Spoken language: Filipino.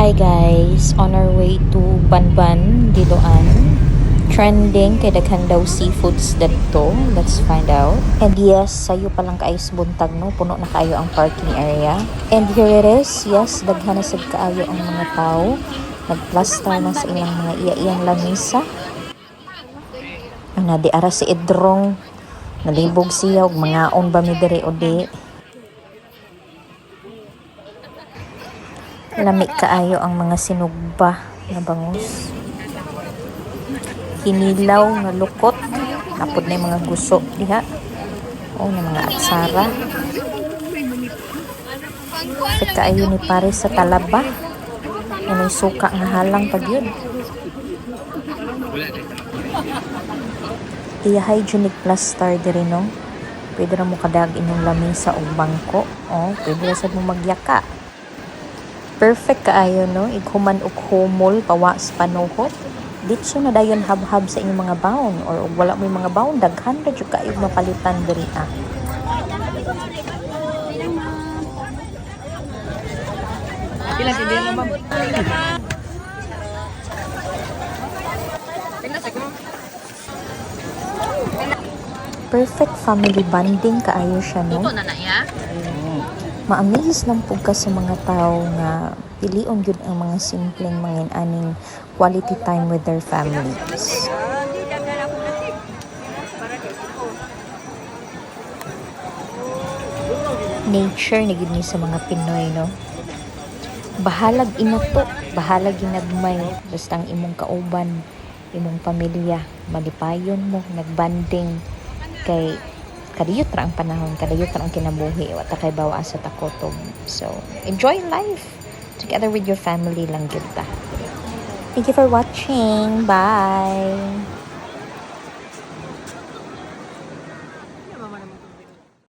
Hi guys, on our way to Banban, Diloan. Trending kay daghan daw seafoods dito. Let's find out. And yes, sayo pa lang kaayos buntag no, puno na kayo ang parking area. And here it is. Yes, daghan na sad kaayo ang mga tao. Nagplaster na sa ilang mga iya-iyang lamisa. Ana di ara si Idrong. Nalibog siya og mga on ba mi diri o di. Lami kaayo ang mga sinugba na bangus. Kinilaw nga lukot. Napod na yung mga guso diha. O na mga atsara. Fit kaayo ni pare sa talaba. Ano yung suka nga halang pag yun. Iya hygienic plaster diri no. Pwede na mo kadag inyong lamisa o bangko. O, pwede na sad mo magyaka. Perfect kaayo no, ighuman og humol pawas panuhot. Ditso na dayon hab-hab sa inyong mga baon or wala mo yung mga baon daghan ra jud kaayo mapalitan diri ah. Pila kay diyan ma'am? Perfect family bonding kaayo siya no. Tuto na na ya. Ma-amaze lang po ka sa mga tao nga pilion yun ang mga simpleng mga aning quality time with their families. Nature na gid ni sa mga Pinoy no. Bahalag inato, bahalag ginagmay basta ang imong kauban, imong pamilya, malipayon mo, nagbanding kay kadiyot ra ang panahon, kadiyot ra ang kinabuhi, wata kay bawa sa takotom. So, enjoy life together with your family lang gyud ta. Thank you for watching. Bye.